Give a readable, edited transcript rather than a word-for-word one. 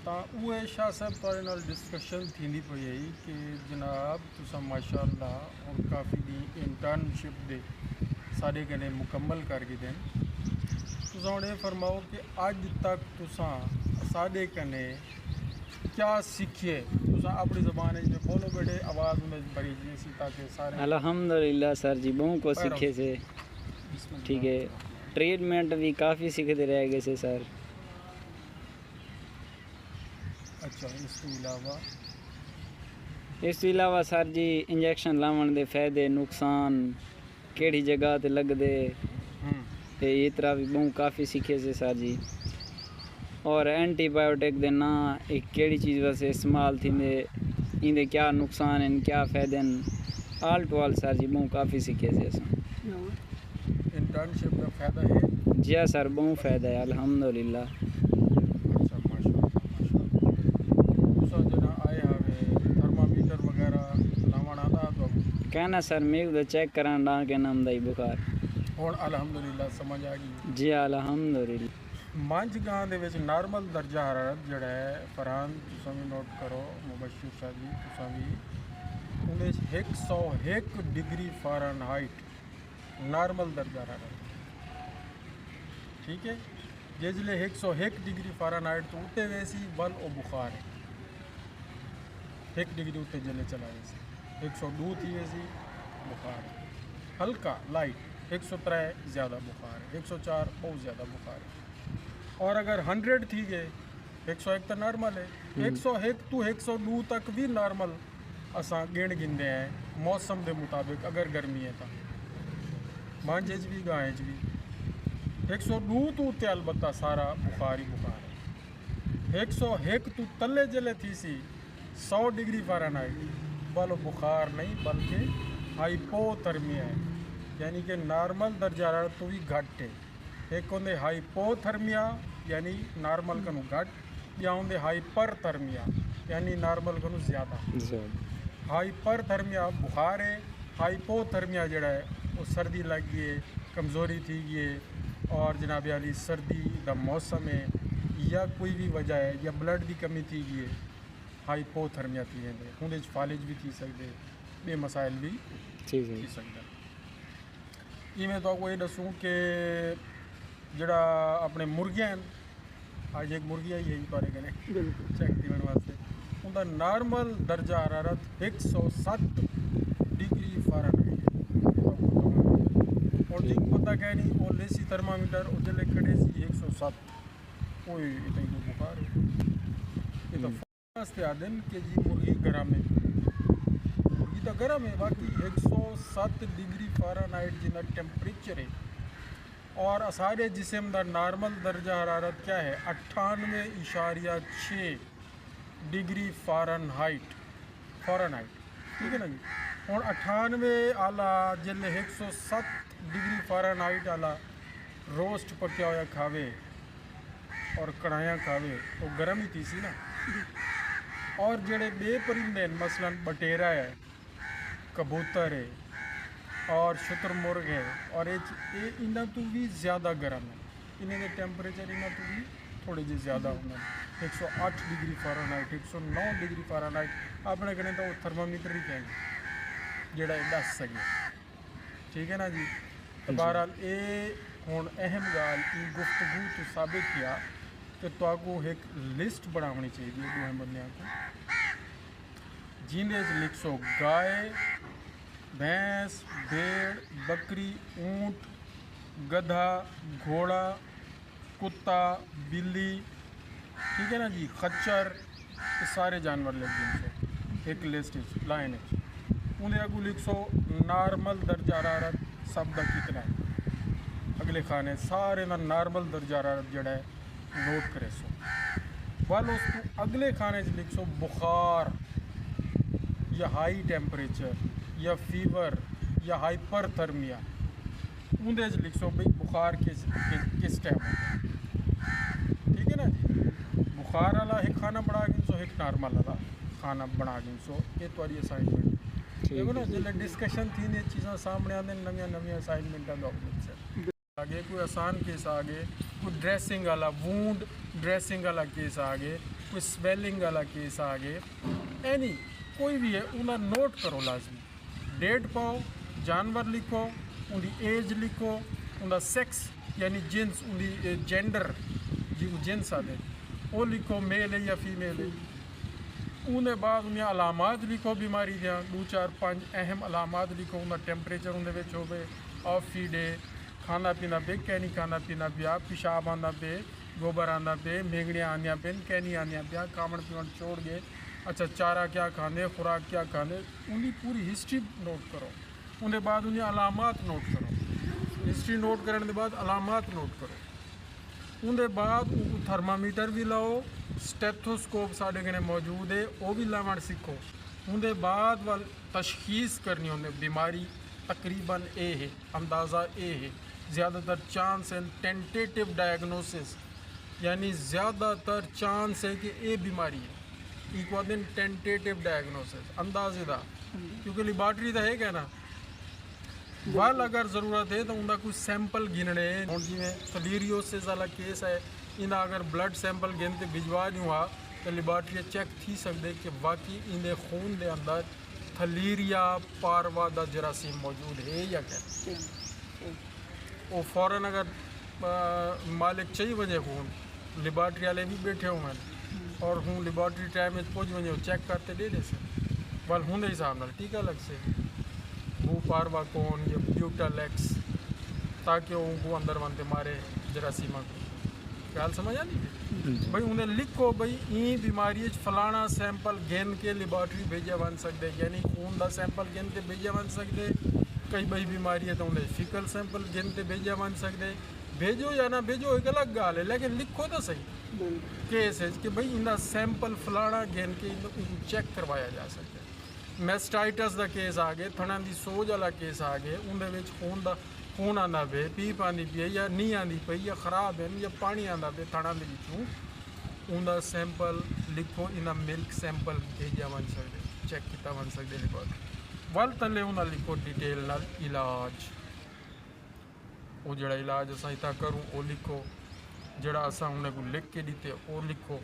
तो उहे शाह साहब तुहाडे नाल डिस्कशन थींदी पई है कि जनाब तुसां माशाअल्लाह और काफ़ी दी इंटर्नशिप दे साडे कन्नै मुकम्मल कर गए तुसां हुण एह् फरमाओ कि अज तक तुसां साडे कन्नै क्या सीखिए तुसां अपनी ज़बान में बोलो बेटे आवाज़ में बड़ी जी सी ताकि सारे अल्हम्दुलिल्लाह सर जी बहु को सीखे से ठीक है ट्रीटमेंट भी काफ़ी सीखते रह गए से सर। अच्छा इस तो इलावा सर जी इंजैक्शन लावन दे फायदे नुकसान केड़ी जगह ते लगदे ते ये तरह भी बहु काफ़ी सीखे से सर जी। और एंटीबायोटिक दे ना एक केड़ी चीज़ वैसे इस्तेमाल थींदे इंदे क्या नुकसान हैं क्या फ़ायदे हैं आल टू आल सर जी बहु काफ़ी सीखे से असां। इंटर्नशिप का फ़ायदा है जी हाँ सर बहु फ़ायदा है अल्हम्दुलिल्लाह। कहना सर मेरे तो चेक करान डा के नाम दाई बुखार हुण अल्हम्दुलिल्लाह समझ आ गई जी अल्हम्दुलिल्लाह। मंझ गांव दे विच नॉर्मल दर्जा हरारत जिहड़ा है फरहान तुसां भी नोट करो मुबशिर शाह जी तुसां भी उन्हें 101 डिग्री फ़ारेनहाइट नॉर्मल दर्जा हरारत ठीक है जिसले 101 डिग्री फ़ारेनहाइट तो उत्ते वैसी बल और बुखार है 1 डिग्री उत्ते जले चला वैसी 102 थी वैसी बुखार हल्का लाइट 103 ज़्यादा बुखार है 104 बहुत ज़्यादा बुखार है और अगर 100 थी गए 101 तो नॉर्मल है 101 तो 102 तक भी नॉर्मल असां गिण गिनते हैं मौसम के मुताबिक अगर गर्मी है तो मंझ भी गांव भी 102 तो उत्ते अलबत्ता सारा बुखार ही बुखार है 101 तो तले जले थी सी 100 डिग्री फ़ारेनहाइट बल बुखार नहीं बल्कि हाइपोथर्मिया है यानी कि नॉर्मल दर्जा हरारत तो भी घट है एक होंगे हाइपोथर्मिया यानी नॉर्मल कनू घट या होंगे हाइपरथर्मिया यानी नॉर्मल कनू ज़्यादा हाइपरथर्मिया बुखार है हाइपोथर्मिया जड़ा है वो सर्दी लग गई है कमज़ोरी थी गई है और जनाब अली सर्दी का मौसम है या कोई भी वजह है या ब्लड की कमी थी गई है हाइपोथर्मिया थी वेंदे उन फालिज भी थी सकते बे मसाइल भी थी सकता इवें तो ये दसूँ कि जड़ा अपने मुर्गियां अज एक मुर्गी आई है तुहाडे कन्नै चेक करने वास्ते उनका नॉर्मल दर्जा हरारत 107 डिग्री फ़ारेनहाइट और जिन पता कह नहीं वो लेसी थर्मामीटर वो जल्द खड़े सी 107 कोई इतनी तो बुखार है ये तो वास्ते आदन कि जी मुर्गी गर्म है मुर्गी तो गर्म है बाकी 107 डिग्री फ़ारेनहाइट जिना टेम्परेचर है और सारे जिस्म का नॉर्मल दर्जा हरारत क्या है 98.6 डिग्री फ़ारेनहाइट ठीक है ना जी और 98 आला जिले 107 डिग्री फ़ारेनहाइट आला रोस्ट पकया हुआ खावे और कढ़ाइयाँ खावे तो गर्म ही थी सी ना और जड़े बेपरिंदे मसलन बटेरा है कबूतर है और शुतुरमुर्ग है और ये इन्हों तो भी ज़्यादा गर्म है इन्हें के टेम्परेचर इन्हों तो भी थोड़े जे ज़्यादा होंगे 108 डिग्री फ़ारेनहाइट 109 डिग्री फ़ारेनहाइट अपने कने तो थर्मामीटर ही कहेंगे जोड़ा दस सके ठीक है ना जी तो बहरहाल ये हुण अहम गाल गुफ्तगू तो साबित किया कि तुहानू एक लिस्ट बनानी चाहिए दोहे बंदियां को जिंदे लिखसो गाय भैंस भेड़ बकरी ऊँट गधा घोड़ा कुत्ता बिल्ली ठीक है ना जी खच्चर ये सारे जानवर लिख जिनसो एक लिस्ट लाइन उन्हें अगू लिखसो नॉर्मल दर्जा हरारत सब का कितना है अगले खाने सारे का नॉर्मल दर्जा हरारत जड़ा है नोट करे सो वाल उस अगले खाने लिख सो बुखार या हाई टेम्परेचर या फीवर या हाइपरथर्मिया उन्दे लिख सो भाई बुखार किस टाइम होता ठीक है ना जी बुखार वाला एक खाना बना गिनसो एक नॉर्मल वाला खाना बना गिनसो ये तुम्हारी असाइनमेंट देखो ना जो डिस्कशन थी चीज़ा सामने आने नवी असाइनमेंटा आगे, कोई आसान केस आ गए, कोई ड्रेसिंग वाला वूंड ड्रेसिंग वाला केस आ गए, कोई स्वेलिंग वाला केस आ गए, एनी कोई भी है उन्हें नोट करो लाजमी, डेट पाओ, जानवर लिखो, उनकी एज लिखो, उनका सेक्स यानी जिन्स, उनकी जेंडर जी जिन्स आते वो लिखो, मेल है या फीमेल है। उन्हें बाद उन्हें अलामात लिखो बीमारी दियाँ, 2-4-5 अहम अलामात लिखो, उनका टैंपरेचर उन्हें होवे, ऑफ फीड है, खाना पीना पे कैनी खाना पीना पिया, पेशाब आना पे, गोबर आना पे, मेंगड़ियाँ आनिया पे कैनी आनिया पिया, कामड़ पीवण छोड़ गए, अच्छा चारा क्या खाने, खुराक क्या खाने, उनकी पूरी हिस्ट्री नोट करो। उन्हें बाद उन्हें अलामात नोट करो, हिस्ट्री नोट करने के बाद अलामात नोट करो। उन्हें बाद थर्मामीटर भी लाओ, स्टेथोस्कोप साढ़े कने मौजूद है वो भी लावण सीखो। उन्हें बाद वाल तशखीस करनी उन्हें बीमारी तकरीबन ए है, अंदाज़ा ए है, ज़्यादातर चांस है टेंटेटिव डायग्नोसिस, यानी ज़्यादातर चांस है कि ए बीमारी है, एक दिन टेंटेटिव डायग्नोसिस अंदाजे दा, क्योंकि लिबार्टरी तो है क्या ना वाल अगर ज़रूरत है तो उनका कोई सैंपल गिनने और जिमें फलीरियोसिस वाला केस है, इन्हें अगर ब्लड सैंपल गिनते भिजवा नहीं हुआ तो लिबार्टरी चेक थी सकते कि वाकई इन्हें खून के अंदर थलीरिया पारवा दा जरासीम मौजूद है या क्या। वो फ़ौरन अगर मालिक चाहिए वजह खून लिबार्टरी वाले भी बैठे हुए हैं और हूँ लिबार्टरी टाइम में पहुँच वजह चेक करते दे दे से वाल हूँ हिसाब नाल टीका लग से वो पारवा कौन या ब्यूटालेक्स, ताकि उनको अंदर वनते मारे जरासीमा को। ख्याल समझ आ नहीं भाई, उन्हें लिखो भाई ई बीमारी फलाना सैंपल गिन के लिबार्टरी भेजा बन सकते, यानी खून का सैंपल गिन के भेजा बन सकते, कई बई बीमारी है तो उन्हें फिकल सैंपल गिन के भेजा बन सकते, भेजो या ना भेजो एक अलग गाल है, लेकिन लिखो तो सही केस है कि भाई इनका सैंपल फलाना गिन के चेक करवाया जा सकता है। मैस्टाइटस का केस आ गए, थना की सोज वाला केस आ गए, उन्हें खून का खून आंदा पे, पीप आँदी पी है या नहीं आँदी पई या खराब है या पानी आंदा पे थना के विचों, उनका सैंपल लिखो, इन्हें मिल्क सैंपल भेजा बन सकते, चेक किया बन सकते लिखो वल तले उन्हें लिखो डिटेल नाल इलाज, वो जड़ा इलाज असा इतना करूँ वो लिखो, जड़ा असा उन्हें को लिख के दीते वो लिखो।